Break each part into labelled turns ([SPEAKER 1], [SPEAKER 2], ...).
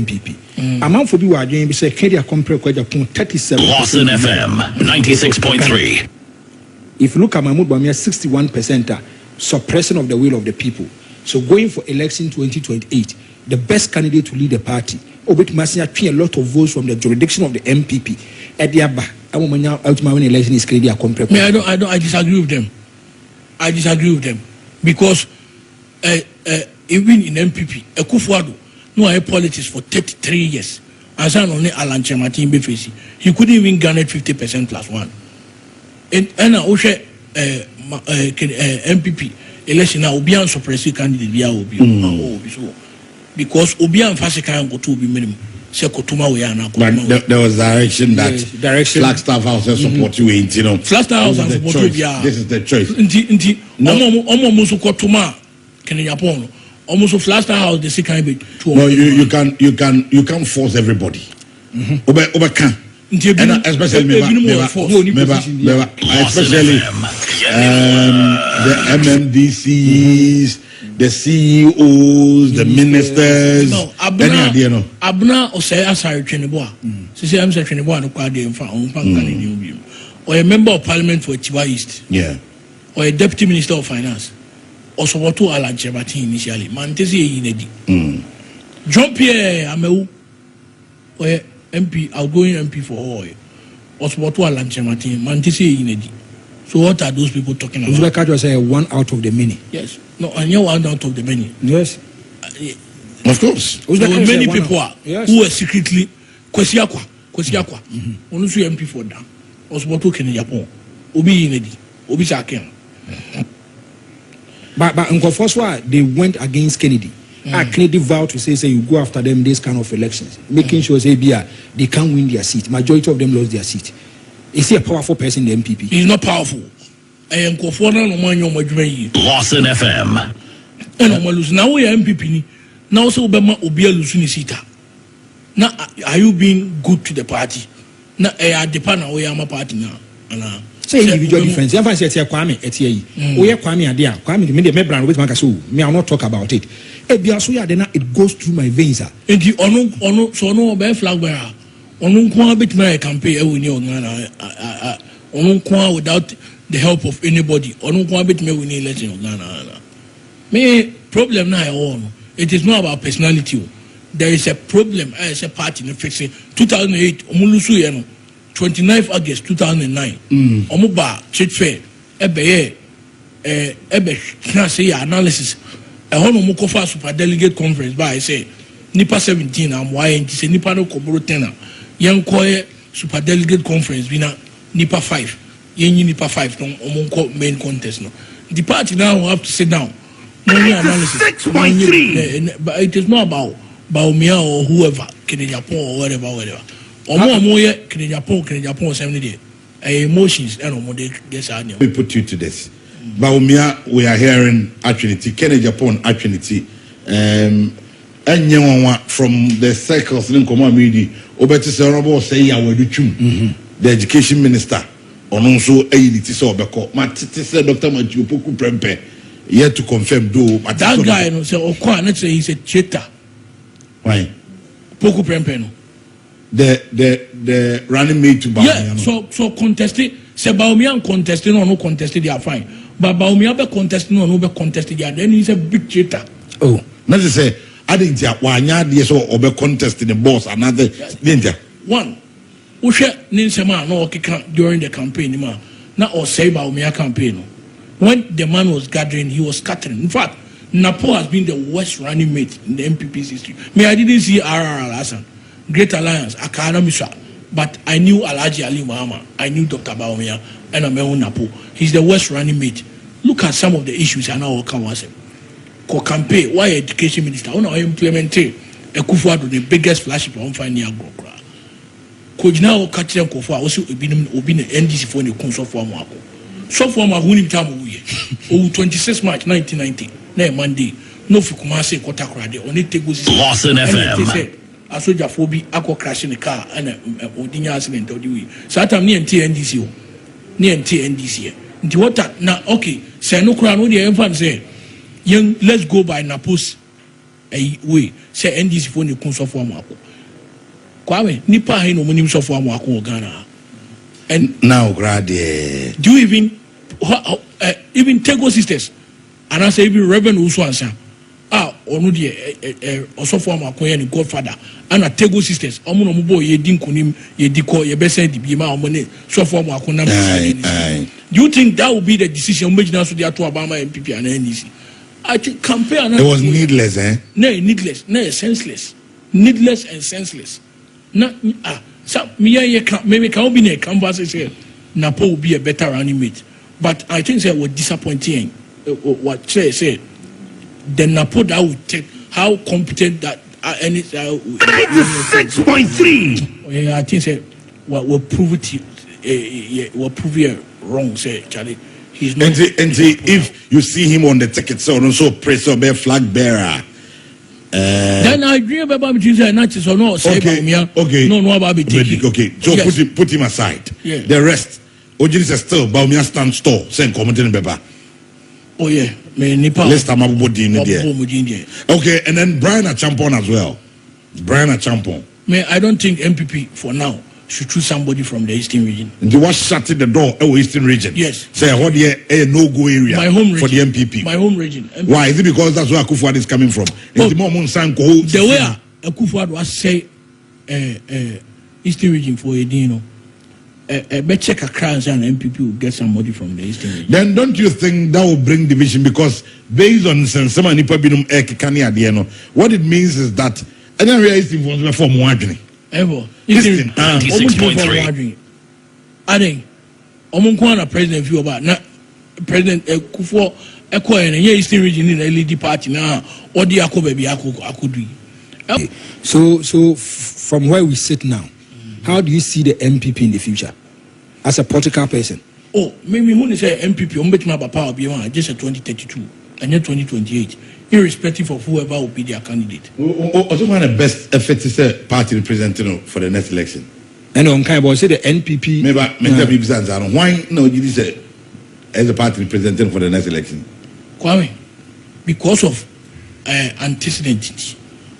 [SPEAKER 1] MPP. A man for be were doing say Kenya compare Kwajapong 37.
[SPEAKER 2] Lawson FM 96.3.
[SPEAKER 1] If you look at Mahmoud Bawumia 61% suppression of the will of the people. So going for election 2028, the best candidate to lead the party, Obit Masia a lot of votes from the jurisdiction of the MPP. At the Abba, ultimate election is Kenya compare.
[SPEAKER 3] I disagree with them. I disagree with them because even in MPP, Ekufuado no I politics for 33 years. As I only Alan Chematin Befesi, he couldn't even garner 50% plus one. And I Oshe MPP election now Obian suppressive candidate via Obi because Obian Fasika go to be minimum.
[SPEAKER 4] But there was direction that Flagstaff House support you ain't, you know.
[SPEAKER 3] Flagstaff House support you, yeah.
[SPEAKER 4] This is the choice.
[SPEAKER 3] Almost Kotuma, Japan. Almost Flagstaff House, the second bit.
[SPEAKER 4] No, you can't force everybody. Oba and especially the MMDCs, the CEOs, the ministers.
[SPEAKER 3] No, Abna or say Asari Cheneboa. Say I'm saying Cheneboa no quad in front or a member of parliament for Chiba East.
[SPEAKER 4] Yeah.
[SPEAKER 3] Or a deputy minister of finance. Or so what to Alan Chebati initially. Mantesi Inedi. Jean Pierre Ameu or MP, outgoing MP for all. Or so what to Alan Chebati, Mantesi Inedi. So what are those people talking about?
[SPEAKER 1] Like I say, one out of the many.
[SPEAKER 3] Yes. No, and you're one out of the many.
[SPEAKER 1] Yes.
[SPEAKER 4] Of course.
[SPEAKER 3] There were many people who were secretly Kwesiakwa. Only MP for them. Was what took in Japan. Obi Inedi. Obi Saken.
[SPEAKER 1] But Uncle Foswa, they went against Kennedy. Kennedy vowed to say you go after them this kind of elections, making sure they can't win their seat. Majority of them lost their seat. Is he a powerful person in the MPP?
[SPEAKER 3] He's not powerful.
[SPEAKER 2] Lawson FM.
[SPEAKER 3] Now we are MPP. Now so Obama Obia Lusuni Sita. Now are you being good to the party? Now I depend on where I'm a party now.
[SPEAKER 1] Say individual difference. I'm saying Kwame Etiye. We are Kwame Adia. Kwame the media member with Makasu. Me I will not talk about it. It goes through my veins.
[SPEAKER 3] And the ono so no be flag bearer. Ono kwa bit my campaign e win Ghana. Ono kwa without the help of anybody. Ono kwa bit me win election Ghana. Me problem na all. It is not about personality. There is a problem as a party in fixing 2008 omulusu ye no 29th August 2009 omuba trade fair ebe can say analysis e hono mo kofa super delegate conference by say nipa 17 am why nti say nipa no koboro 10 yen koye super delegate conference bi na nipa 5 yen nipa 5 no omonko main contest no the party now have to sit down no analysis 6.3 but it is not about Bawumia or whoever Japan or whatever Japan 70 days emotions and
[SPEAKER 4] we put you to this. Bawumia, we are hearing actually Japan actually and from the circles in community obeti honorable say the education minister on also aiditi so beko matiti say Dr. Matthew Poku Prempe yet to confirm though
[SPEAKER 3] that guy no say okwa na say he's a traitor.
[SPEAKER 4] Why?
[SPEAKER 3] Poku Prempe no.
[SPEAKER 4] The running mate to Bawumia.
[SPEAKER 3] Yeah, so contested. Say Bawumia contested or no contested, they are fine. But Bawumia be contested or no be contested, then he's a big traitor.
[SPEAKER 4] Oh, not to say I didn't hear wanya yes or be contested the boss another danger.
[SPEAKER 3] One, Ushe Ninsema no during the campaign, man. Not or say Bawumia campaign. When the man was gathering, he was scattering. In fact, Napo has been the worst running mate in the MPP's history. Me, I didn't see R.R. Hassan, Great Alliance, Akana Misha, but I knew Alhaji Ali Muhammad, I knew Dr. Bawumia, and Amehu Napo. He's the worst running mate. Look at some of the issues I now come with. Campaign, why education minister? I want to implement Ekufuado, the biggest flagship on finding a group. Could now catch them for also be NDC for the console for Marco. So for my winning time, 26 March 1990. Monday, no Fukumase Kotakrade, only take
[SPEAKER 2] Lawson FM.
[SPEAKER 3] I saw your phobia, I could crash in the car and Odinia accident or the way. So I'm near TNDC. Near TNDC. The water now, okay, say no crown, the infant say, young, let's go by Napos way say NDC for the kun so for amako kwame nipa he no munim so for amako Ghana and
[SPEAKER 4] now grad
[SPEAKER 3] do you even Tego sisters and I say even Reverend Usu answer onu de also for amako ye ni godfather and a Tego sisters omo no bo ye din kunim ye diko ye be send bi ma omo ne so for amako na do you think that would be the decision which now so they are to Obama MPP and NDC? I think campaign.
[SPEAKER 4] It was needless, eh?
[SPEAKER 3] No, needless, no, senseless, needless and senseless. Not so me maybe can be a canvas say Napo will be a better running mate, but I think that was disappointing. What say the Napo that would take how competent that any
[SPEAKER 2] 96.3.
[SPEAKER 3] Yeah, I think that what will prove it. Will prove you wrong. Say Charlie. He's not.
[SPEAKER 4] And if you see him on the ticket, so also press or bear flag bearer.
[SPEAKER 3] Then I agree about between and not so no say
[SPEAKER 4] okay.
[SPEAKER 3] No about be taking.
[SPEAKER 4] Okay, so yes. put him aside.
[SPEAKER 3] Yeah.
[SPEAKER 4] The rest. Ojiri is still Baumia stand store. Send commenting beba.
[SPEAKER 3] Oh yeah, me nipa.
[SPEAKER 4] Let's time about okay, and then Brian Achampon as well. Brian Achampon.
[SPEAKER 3] Me, I don't think MPP for now should choose somebody from the Eastern region.
[SPEAKER 4] And you was shutting the door Eastern region.
[SPEAKER 3] Yes.
[SPEAKER 4] Say what a no-go area
[SPEAKER 3] my home region,
[SPEAKER 4] for the MPP.
[SPEAKER 3] My home region. MPP.
[SPEAKER 4] Why? Is it because that's where Akufo-Addo is coming from?
[SPEAKER 3] The way Akufo-Addo was say Eastern region for Edino. But check a crowd and MPP will get somebody from the Eastern region.
[SPEAKER 4] Then don't you think that will bring division? Because based on Sensema Nipa Binum Ekikani Adieno, what it means is that any area is involved for Mwajini.
[SPEAKER 3] Ever.
[SPEAKER 2] 96.3.
[SPEAKER 3] I think Omunkwana president view about na President Kufo Eko and Eastern region in the LED party now or the Akobe Akudu.
[SPEAKER 1] So from where we sit now, how do you see the MPP in the future as a political person?
[SPEAKER 3] Oh, maybe when they say MPP, power beyond just a 2032 and then 2028. Irrespective of whoever will be their candidate.
[SPEAKER 4] Also, one of the best efforts is a party representing for the next election.
[SPEAKER 1] And on kind of say the NPP.
[SPEAKER 4] Maybe why no? You say as a party representing for the next election.
[SPEAKER 3] Kwame, because of antecedents,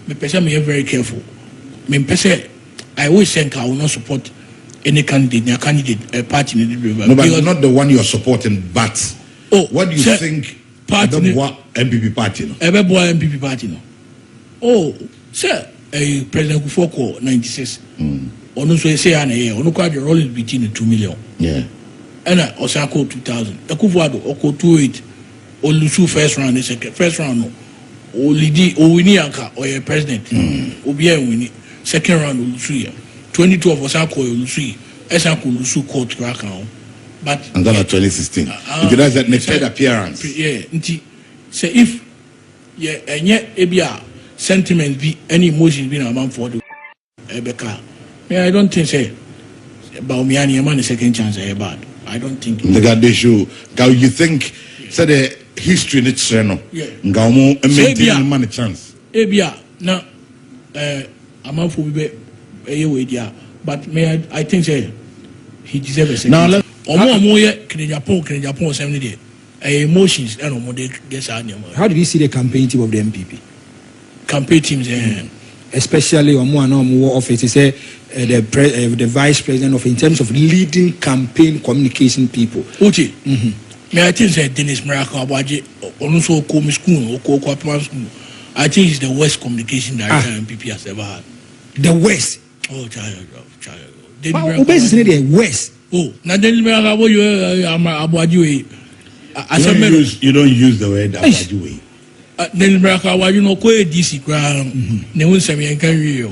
[SPEAKER 3] me person me very careful. Me person, I always think I will not support any candidate, a party.
[SPEAKER 4] No, but not the one you are supporting. But what do you think?
[SPEAKER 3] Party
[SPEAKER 4] MPP party no.
[SPEAKER 3] MPP party no. Oh, sir, President Kufoko 96. Ono so say ana here, ono kwa the roll between 2 million.
[SPEAKER 4] Yeah.
[SPEAKER 3] And Osako 2000. Akufo-Addo oko 28. Olusu first round, second first round no. Olidi owini anka or president. Obi en wini. Second round Olusu here. 22 of Osako Olusu. Esako Olusu court crack on. But
[SPEAKER 4] and then 2016. It does that next appearance.
[SPEAKER 3] Yeah, say if and yet ebia sentiment be any emotions being among for the Ebeka. Yeah, I don't think say about me and man second chance bad. I don't think
[SPEAKER 4] the God they show. You think say the history in channel.
[SPEAKER 3] Yeah.
[SPEAKER 4] Ngamo maintain man a chance.
[SPEAKER 3] Ebia na among for be but may I think say he deserves a second.
[SPEAKER 4] Now let
[SPEAKER 3] Japan 70 days. Emotions and
[SPEAKER 1] how did you see the campaign team of the MPP?
[SPEAKER 3] Campaign teams,
[SPEAKER 1] especially on more office, say the vice president of in terms of leading campaign communication people.
[SPEAKER 3] Okay. May I think that Dennis Miracle Abaji also come school or school. I think he's the worst communication director MPP has ever had.
[SPEAKER 1] The worst.
[SPEAKER 3] Oh, child.
[SPEAKER 1] The worst.
[SPEAKER 3] Oh, now Dennis Miracle Abaji.
[SPEAKER 4] You don't use the word Abaji.
[SPEAKER 3] Dennis Miracle, you know, DC ground. No one say me can real.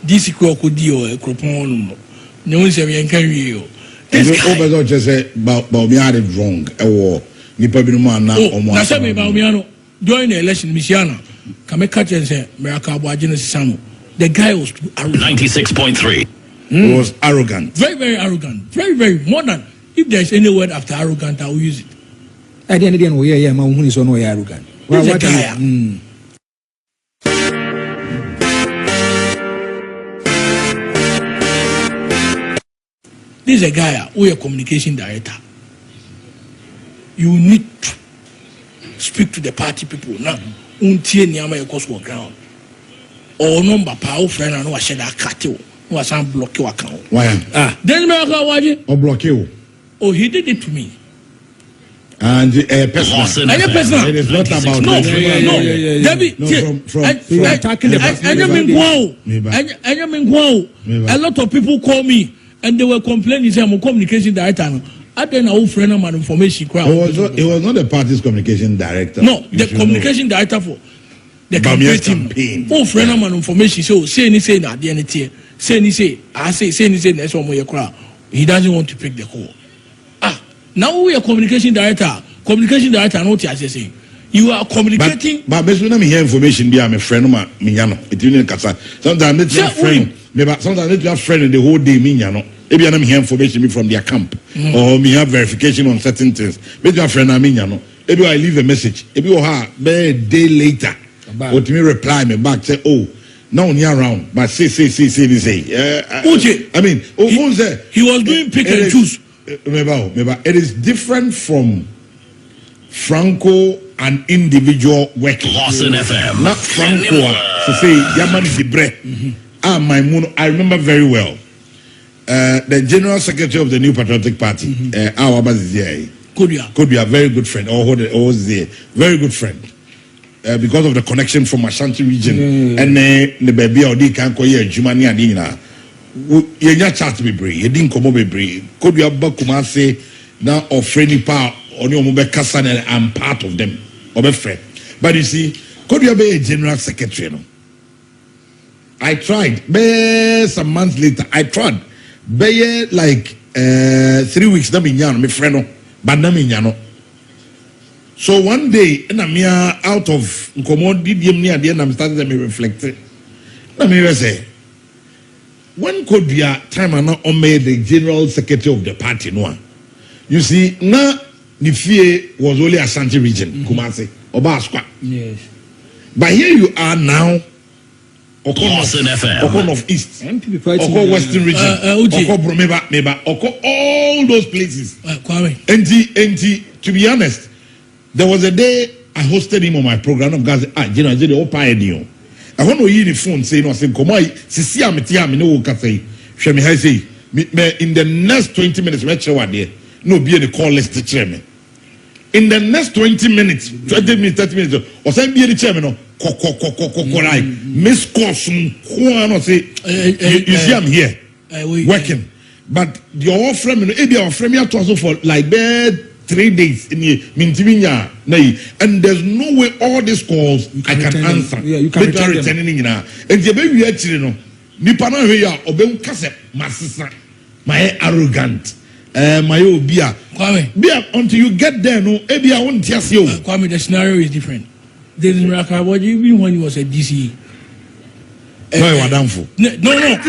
[SPEAKER 3] DC crocodile, a cropon. No one say me can real.
[SPEAKER 4] Over just say about me had it wrong. A war. Nipa binuma na
[SPEAKER 3] omo. Na say me Baumiano during the election, Michiana. Can make catch and say Miracle Abaji Sano. The guy was
[SPEAKER 2] 96.3.
[SPEAKER 4] He was arrogant.
[SPEAKER 3] Very, very arrogant. Very, very more than. If there's any word after arrogant, I will use it.
[SPEAKER 1] I didn't know yeah, my who is on way arrogant.
[SPEAKER 3] Well, what guy? This is a guy who is a communication director. You need to speak to the party people now. untie niama e cost for ground or number pa friend and wa share cut you was some block your account.
[SPEAKER 4] Why?
[SPEAKER 3] Then me
[SPEAKER 4] Or block you.
[SPEAKER 3] Oh, he did it to me.
[SPEAKER 4] And personal. It is not about
[SPEAKER 3] no. Debbie,
[SPEAKER 4] from
[SPEAKER 1] attacking the
[SPEAKER 3] a lot of people call me and they were complaining. Say I'm a communication director. I then our friend of my information crowd.
[SPEAKER 4] It was not the party's communication director.
[SPEAKER 3] No, the communication director for the campaign. Oh, friend of my information. So say anything at the end of the say anything. I say anything. That's what my crowd. He doesn't want to pick the call. Now we are communication director. Communication director, not as say. You are communicating.
[SPEAKER 4] But when I hear information, I'm a friend of my Minyano. It's in Casa. Sometimes it's your friend. Sometimes it's your friend in the whole day, Minyano. Maybe I'm hearing information from their camp or me have verification on certain things. Maybe your friend Minyano. Maybe I leave a message. Maybe you have a day later. Or to me reply me back say, oh, no near around. But say. I mean,
[SPEAKER 3] he was doing pick and choose.
[SPEAKER 4] Remember, it is different from Franco and individual working.
[SPEAKER 2] Lawson FM.
[SPEAKER 4] Not Franco. So say Yaman Dibre. My moon. I remember very well. The General Secretary of the New Patriotic Party, our could be a very good friend, or was there, very good friend, because of the connection from Ashanti region and the baby or the can't call you Jumani Adina. You not chat to be brave. You didn't come over brave. Could you have Bakumase now or friendly power on your mobile Kassan and I'm part of them or a friend. But you see, could you be a general secretary? No? I tried. Some months later, I tried. Like 3 weeks, na minyano, my friend, but na minyano. So one day, I'm out of commodity, I'm starting to reflect. Let me say. When could be a time and not made the general secretary of the party? No, you see, now Nifie was only Ashanti region, Kumasi, Obaskwa.
[SPEAKER 1] Yes.
[SPEAKER 4] But here you are now,
[SPEAKER 2] Lawson FM.
[SPEAKER 4] Okon of East, Oko Western region, Oko Bromeba, Oko all those places. And to be honest, there was a day I hosted him on my program of Gaza. You know, I did the pioneer. I want to hear the phone saying, "I said, come on, see, I'm no cafe. Show me how say in the next 20 minutes, make sure there no be any call list to chairman. In the next 20 minutes, 20 minutes, 30 minutes, or say be the chairman, like miss course, you see, I'm here working, but your friend, maybe our friend, you also for like bed. 3 days in here, and there's no way all these calls I can answer.
[SPEAKER 1] Yeah, you can return them.
[SPEAKER 4] And the baby actually no. Nipana here obey kase masisa. My arrogant. My obia. Bia until you get there no. Ebi I won't tell you.
[SPEAKER 3] Kwame, the scenario is different. There is Rakawaji even when he was a DC. No. A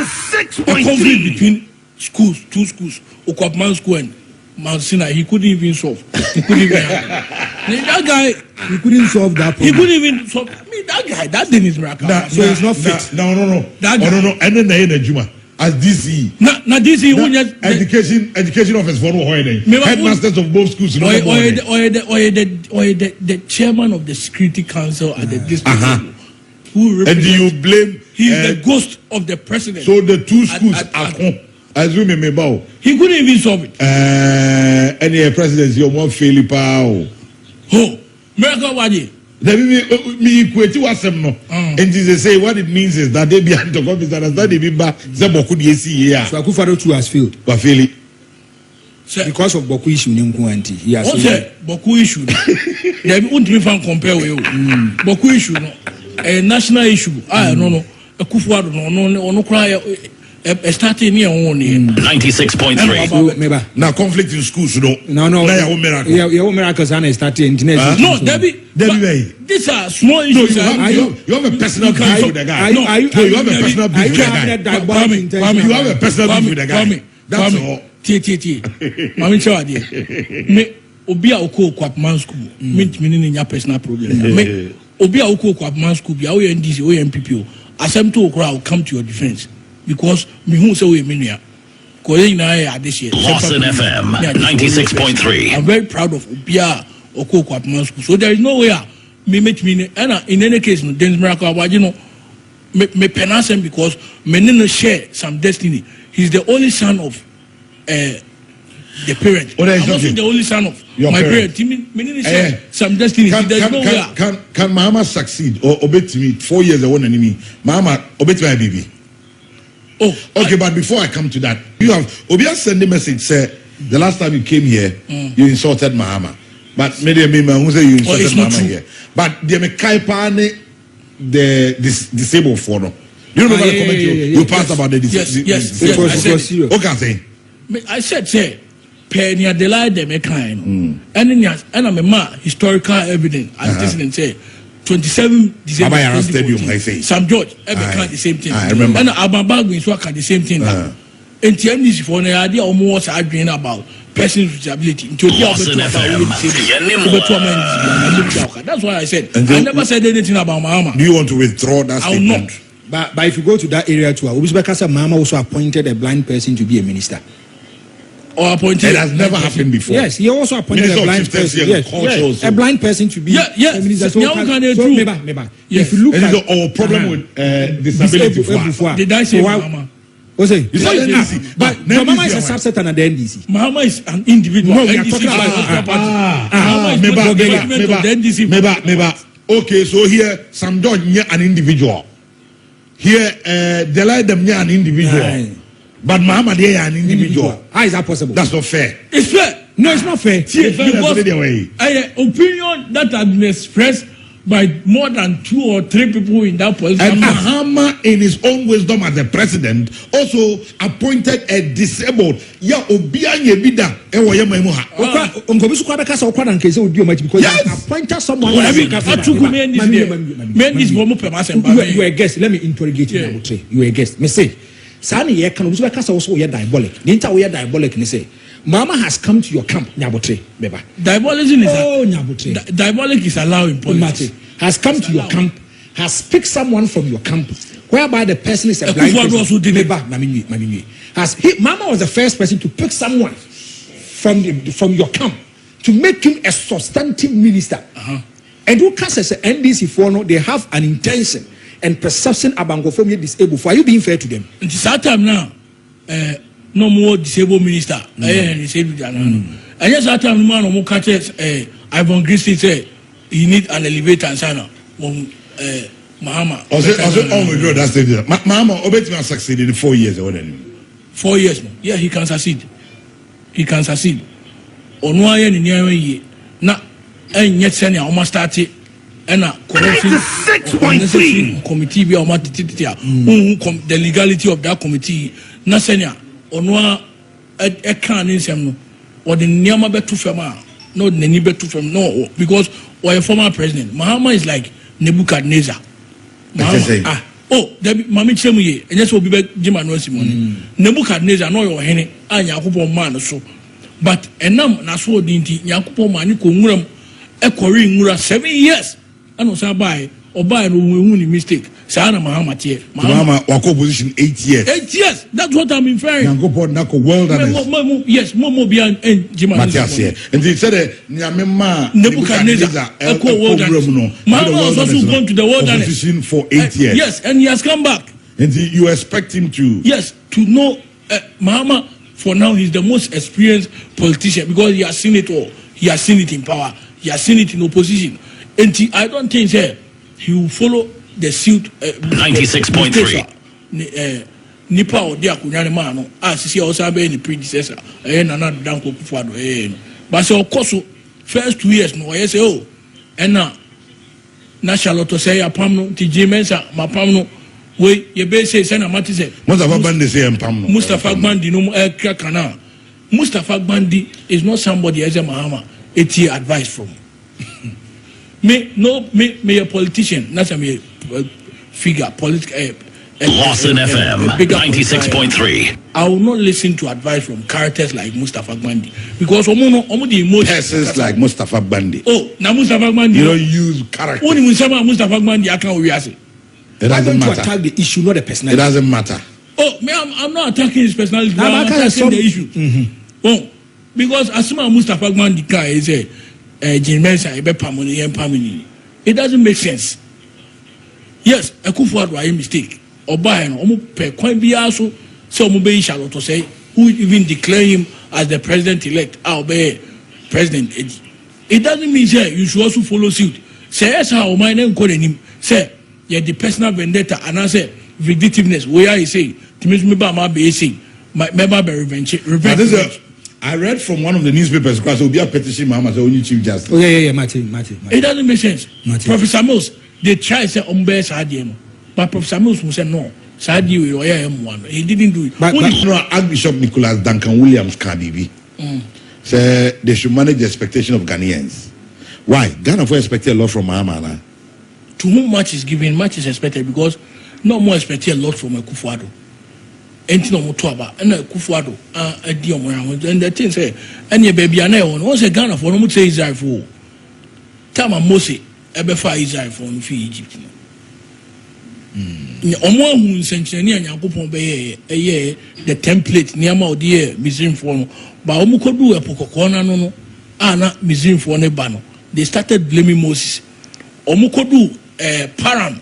[SPEAKER 3] conflict between schools, two schools, Okwapman School and Mount Sinai, he couldn't even solve. He couldn't even that guy,
[SPEAKER 1] he couldn't solve that problem.
[SPEAKER 3] He couldn't even solve. I mean, that guy, that Dennis Raka.
[SPEAKER 4] So it's not fit. No.
[SPEAKER 3] That guy.
[SPEAKER 4] No. And then the Juma as DC.
[SPEAKER 3] Na DC,
[SPEAKER 4] education office for no headmasters of both schools.
[SPEAKER 3] Or the chairman of the Security Council at the district level. Who
[SPEAKER 4] and do you blame?
[SPEAKER 3] He's the ghost of the president.
[SPEAKER 4] So the two schools are home. As we may bow.
[SPEAKER 3] He couldn't even solve it.
[SPEAKER 4] Any presidency, you're more fairly power.
[SPEAKER 3] Oh, America, what is
[SPEAKER 4] me equate to us no. And they say what it means is that they be at the office and that they be back. Zaboku DSC.
[SPEAKER 1] So Akufo-Addo too has failed.
[SPEAKER 4] But fail it.
[SPEAKER 1] Because of Boku issue, Nkunti. He has
[SPEAKER 3] failed. Boku issue. They won't even compare with you. Boku issue, no. A national issue. No. Akufo-Addo, no cry. Starting here only
[SPEAKER 2] 96.3.
[SPEAKER 4] Now conflict in schools, you know.
[SPEAKER 3] No.
[SPEAKER 1] Your miracles are starting.
[SPEAKER 3] No, Debbie. These are small issues.
[SPEAKER 4] You have a personal beef with the guy. You have a personal beef with the guy. You have a personal beef with the guy. That's all.
[SPEAKER 3] Mami chawadi. Me obi a oko kwapman school. Me ntimi nya personal problem. Me obi a oko kwapman school bi a o NDC o MPP o. Asem to okra will come to your defense. Because me who say we mean
[SPEAKER 2] Lawson FM 96.3.
[SPEAKER 3] I'm very proud of Ubia Oko Kwapman School. So there is no way me met me and in any case no Dennis Miracle you know me pronounce him because me no share some destiny. He's the only son of the parent. I'm also the only son of
[SPEAKER 4] your
[SPEAKER 3] my parent. Me share some destiny. There's no way.
[SPEAKER 4] Can Mama succeed or obey me 4 years ago and me Mama obey my baby. Oh, okay, but before I come to that, you have Obia send a message say the last time you came here, you insulted Mahama. But maybe who say you insulted Mahama here. But they make Kaipane the disabled for no. You remember the comment you passed about the disabled?
[SPEAKER 3] Yes.
[SPEAKER 4] Okay,
[SPEAKER 3] I said, say, Penny Adelaide de Mekine. And I'm a man, historical evidence. I didn't say 27 December.
[SPEAKER 4] Abayara Stadium, I say.
[SPEAKER 3] Sam George, every kind the same thing.
[SPEAKER 4] I remember.
[SPEAKER 3] And Ababag is working the same thing. And TMDC for the idea almost arguing about person's disability. That's why I said I never said anything about Mahama.
[SPEAKER 4] Do you want to withdraw that statement?
[SPEAKER 3] I will not.
[SPEAKER 1] But if you go to that area too, Ubisbekasa Mahama also appointed a blind person to be a minister.
[SPEAKER 3] Or appointed.
[SPEAKER 4] It has never happened before.
[SPEAKER 1] Yes, he also appointed
[SPEAKER 4] Minister
[SPEAKER 1] a blind person. Yes, a blind person to be
[SPEAKER 3] a minister. So
[SPEAKER 1] if you look at
[SPEAKER 4] our problem with disability
[SPEAKER 3] before. Did I say Mahama?
[SPEAKER 1] What's it? But Mahama is a subset under the NDC.
[SPEAKER 3] Mahama is an individual.
[SPEAKER 1] No, we are talking about
[SPEAKER 4] Meba. Okay, so here Sam George an individual. Here Delay them an individual. But Mahama they are an individual.
[SPEAKER 1] How is that possible?
[SPEAKER 4] That's not fair.
[SPEAKER 3] It's fair.
[SPEAKER 1] No, it's not fair.
[SPEAKER 3] Opinion that has been expressed by more than 2 or 3 people in that political.
[SPEAKER 4] And Mahama, in his own wisdom as the president, also appointed a disabled. Because
[SPEAKER 1] appointed someone. You are a guest. Let me interrogate you. You are a guest. Me say, Sani ye can also ye diabolic. Ninta we diabolic. Ni say. Mama has come to your camp, Nyabotre, Beba.
[SPEAKER 3] Diabolism is
[SPEAKER 1] Nyabotre.
[SPEAKER 3] Diabolic is allowed in politics.
[SPEAKER 1] Has come to your camp, has picked someone from your camp, whereby the person is a blind person. Mama was the first person to pick someone from your camp to make him a substantive minister. And who can say NDC for no, they have an intention and perception about Gophobia disabled. Are you being fair to them?
[SPEAKER 3] It's that time now. No more disabled minister. Disabled. And yes, that time man no more catches Ivan Christie say he need an elevator and sana. Mahama.
[SPEAKER 4] Also, that's the Mahama Obetman succeeded in 4 years or
[SPEAKER 3] 4 years. Yeah, he can succeed. He can succeed. Onwa ye ni ye na enye sene a almost started and a corruption 6.3 committee be almost the legality of that committee na sene onwa e kan nsem no or the nyama betu fema no nani betu fem no because or a former president Mahama is like Nebuchadnezzar. Debi mami chemu ye enye so obi be jima no simon Nebuchadnezzar no your hene anya akopon man so but enam na so odinti yakopon man ko nwuram e kori nwura 7 years and so buy or buy no we mistake Sana Mahama tie
[SPEAKER 4] Mahama wako position 8 years.
[SPEAKER 3] 8 years. That's what I'm inferring.
[SPEAKER 4] Yakopon nako wilderness.
[SPEAKER 3] Yes, mo be an jima
[SPEAKER 4] Matthias here. And he said nyamema
[SPEAKER 3] Nebuchadnezzar echo wilderness. Mahama was also gone to the wilderness
[SPEAKER 4] position for 8 years.
[SPEAKER 3] Yes, and he has come back.
[SPEAKER 4] And you expect him to
[SPEAKER 3] to know Mahama for now he's the most experienced politician because he has seen it all. He has seen it in power. He has seen it in opposition. And I don't think he will follow the suit
[SPEAKER 2] 96.3
[SPEAKER 3] nipa o dia kunyane ma no asisi o sa be ni predecessor nana danko kufuado but so okoso first 2 years no say oh na Charlotte say apam no ti jimensa mapam no we ye be say na mati say
[SPEAKER 4] Mustafa Bandi say empam no
[SPEAKER 3] Mustafa Bandi no kana Mustafa Bandi is not somebody as a Mahama advice from me a politician not a figure political
[SPEAKER 2] Lawson FM 96.3.
[SPEAKER 3] I will not listen to advice from characters like Mustafa Bandi because the emotions
[SPEAKER 4] persons like Mustafa Bandi.
[SPEAKER 3] Now Mustafa Bandi
[SPEAKER 4] you don't use character.
[SPEAKER 3] Only Mustafa Bandi I can't it
[SPEAKER 4] doesn't matter.
[SPEAKER 1] Attack the issue, not the personality.
[SPEAKER 4] It doesn't matter.
[SPEAKER 3] I'm not attacking his personality. I'm attacking the issue. Because as soon as Mustafa Bandi can say Jimensa ebe pamoni. It doesn't make sense. Yes, Akufo-Addo a mistake. Oba no omo pe kwan bia so say omo be Charlotte to say who even declare him as the president elect. Obey president. It doesn't mean say you should also follow suit. Say yes how my name call him. Say yeah the personal vendetta and I say vindictiveness. Where I say to me ba ma be say my member be revenge.
[SPEAKER 4] I read from one of the newspapers because it will be a petition Mama say only Chief Justice.
[SPEAKER 1] Oh yeah, Martin.
[SPEAKER 3] It doesn't make sense.
[SPEAKER 1] Martin.
[SPEAKER 3] Professor Mills, they try to say umbe sadie, but Professor Mills will say no. Sadie we M1. He didn't do it.
[SPEAKER 4] But Archbishop Nicholas Duncan Williams Kadibi say they should manage the expectation of Ghanaians. Why? Ghana for expect a lot from Mama.
[SPEAKER 3] To whom much is given, much is expected because no more expected a lot from Akufo-Addo. Enti no moto aba na Akufo-Addo adi omo and the thing say any baby ana won won say Ghana for no mo say Israel for tama Mose ebe fa Israel for no fi Egypt no omo ahu nsenkyerene Nyankopon be ye the template niama odi Misraim for no ba omo kodu epokoko na no ana Misraim for ne ba no they started blaming Moses omo kodu Param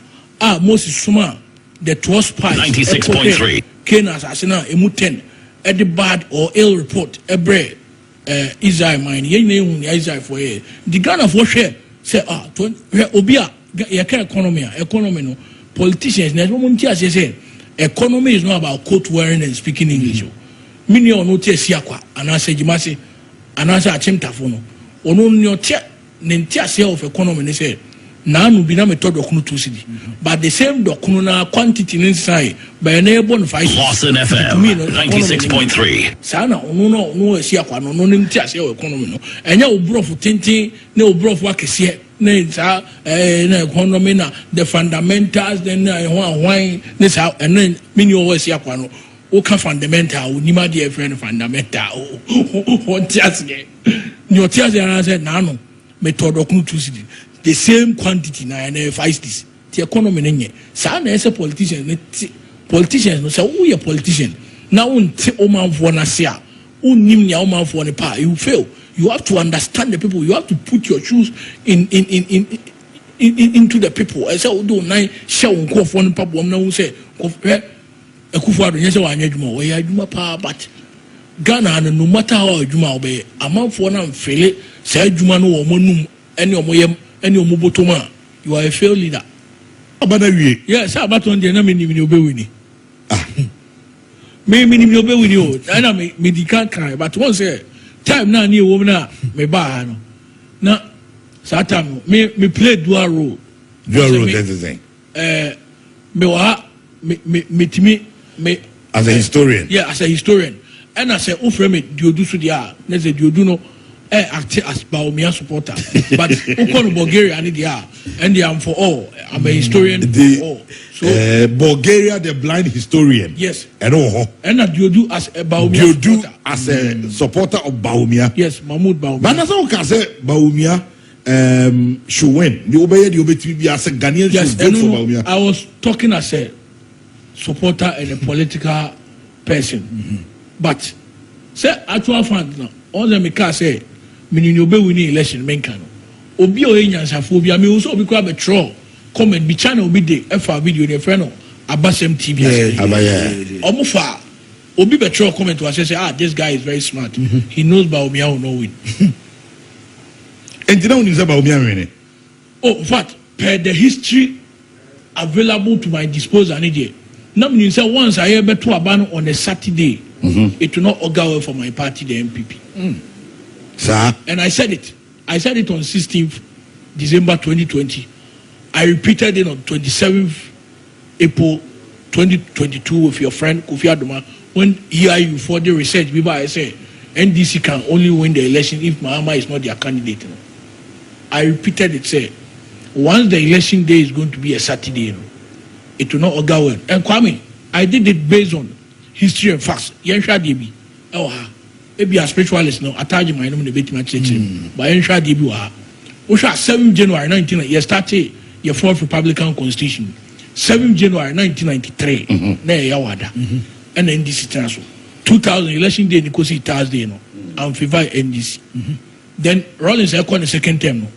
[SPEAKER 3] Moses suma the 12 spies
[SPEAKER 2] 96.3
[SPEAKER 3] Kenas asina emu 10 at the bad or ill report every Israel mine ye na Israel for ye the Ghana for share say obia ya economy no politicians na mo ntia say economy is not about coat wearing and speaking English mini ono tie siakwa anase gimase anase achimtafo no ono nyotia ne ntia say of economy ne say na no bi na method okunu 2 cedi but the same dokunu na quantity inside by na ebo no 5
[SPEAKER 2] Lawson FM 96.3
[SPEAKER 3] sana ono no esi akwa no nti ase o economy no enya obrofu tintin na obrofu akese na sa na economy na the fundamentals then hwan na sa ena mini o esi akwa no o ka fundamental o nima de friend fundamental o tiase ni o tiase na say na no method okunu 2 cedi the same quantity na and 5 this the economy nenye sa na ese politicians no say who you politician now unti o manfo na se a unnim nya o manfo ne pa you fail you have to understand the people you have to put your shoes into the people I say o do nine show nkofo ne pa bom na wo say Akufo-Addo nya say wa anya adwuma wo ya adwuma pa but Ghana no matter how adwuma obey amanfo na mfele say adwuma no wo monum ene omoyem any omobotoma you are a failed leader
[SPEAKER 4] Abanawie
[SPEAKER 3] yes abaton de na me ni obewini me ni obewini o na me di kan but one say time na ni wo na me ba no na satam me play dual role
[SPEAKER 4] that's the thing
[SPEAKER 3] me wa me
[SPEAKER 4] as a historian
[SPEAKER 3] yeah as a historian and I say o frame diodu so dia na say diodu no act as Baumia supporter, but Ukon Bulgaria and they are for all. I'm a historian for all. So
[SPEAKER 4] Bulgaria, the blind historian.
[SPEAKER 3] Yes.
[SPEAKER 4] And
[SPEAKER 3] you do as a Baumia supporter.
[SPEAKER 4] As a supporter of Baumia.
[SPEAKER 3] Yes, Mahmoud Baumia.
[SPEAKER 4] But that's how can say Baumia should win. The obey the obey as a Ghanaian should vote for Baumia.
[SPEAKER 3] I was talking as a supporter and a political person, but say actual fund now. All the make say. Meaning obey winning election menkano obi o enyansafo bi ame so obi kwa betro comment bi channel bi dey efa video dey friend no abasem tv omufa obi betro comment was say this guy is very smart he knows Baumia will not win
[SPEAKER 4] and you know about Baumia winning
[SPEAKER 3] in fact per the history available to my disposal any day now mean say once I ever to aban on a Saturday it will not augur well for my party the MPP
[SPEAKER 4] Sir.
[SPEAKER 3] And I said it on 16th December 2020. I repeated it on 27th April 2022 with your friend Kofi Adoma when you for the research people I say NDC can only win the election if Mahama is not their candidate. I repeated it, say once the election day is going to be a Saturday, it will not augur well. And Kwame, I did it based on history and facts. Yensha DB. Maybe a spiritualist no attach my name in the bit my church. But Yensha DB wa. Osha 7 January 19 you started your fourth Republican Constitution. 7 January 1993. Na yawada. And NDC transfer. 2000 election day Nikosi Thursday no. And favor NDC. Then Rollins I the second term no.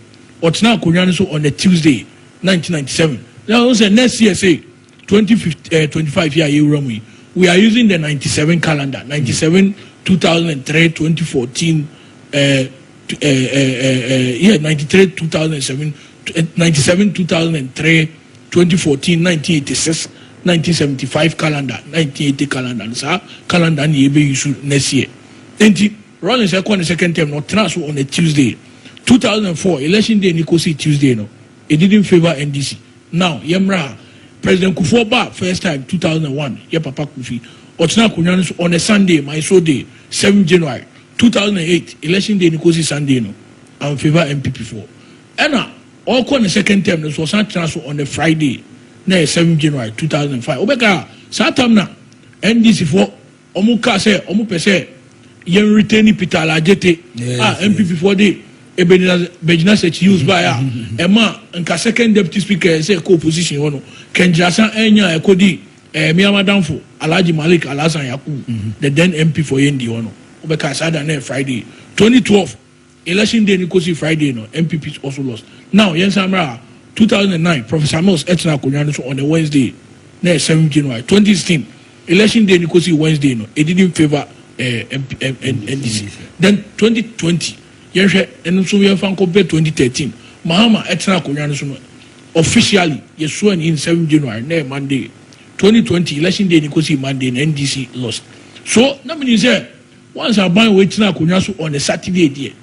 [SPEAKER 3] Otna Kunyan so on a Tuesday, 1997. Now also next year say 25 year we are using the 97 calendar, 97, 2003, 2014, 93, 2007, 97, 2003, 2014, 1986, 1975 calendar, 1980 calendar. And so calendar ni ebe issue next year. And running second term not transfer on a Tuesday. 2004 election day Nikosi Tuesday no. It didn't favor NDC. Now Yemra President Kufuor first time 2001. Ye Papa Kufi. Otina Kunyan on a Sunday, my so day 7 January 2008 election day Nikosi Sunday no. And favor MPP4. And all on the second term this was not transfer on a Friday. Na 7 January 2005. Obeka satam na NDC for omuka se omupese yen retain Peter Alajete MPP4 day Bejina Sech used by Emma and second deputy speaker say co-opposition one Kenjasa Enya Ekodi Miyama Danfo Alaji Malik Alasan Yaku the then MP for Yendi one Obeka Sada na Friday 2012 election day Nikosi Friday no MPP also lost. Now Yen Samra 2009 Professor Mills Etna Kunyano on a Wednesday na 7 January 2016 election day Nikosi Wednesday no it didn't favor NDC. Then 2020 yes, and so we have compared 2013. Mahama Etna Kunyano officially yes sworn in 7 January na Monday 2020 election day Nikosi Monday and NDC lost. So that means once I buy waiting Kunyano on a Saturday day.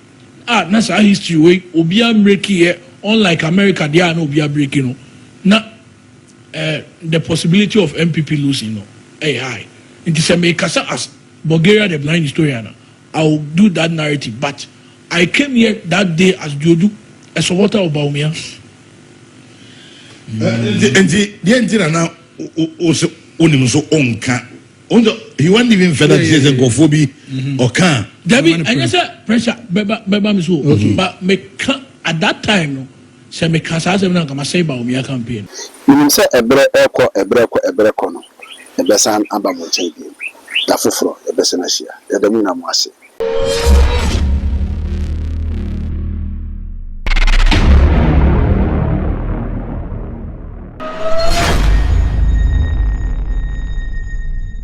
[SPEAKER 3] That's our history way Obia breaking here, unlike America, they are no Obia breaking. Now the possibility of MPP losing high. It is a make as Bulgaria the blind historian. I will do that narrative, but I came here that day as Jodu, a supporter of Baumia.
[SPEAKER 4] And the engine now also only so onka. He won't even further to go for be or can.
[SPEAKER 3] Debbie, and yes, pressure, Beba Misu, but make at that time, no, say me cancer, I'm not going to say about me campaign.
[SPEAKER 5] You say a break, a besan, Abamoche, Tafufro, a besanashia, a Demina Masi.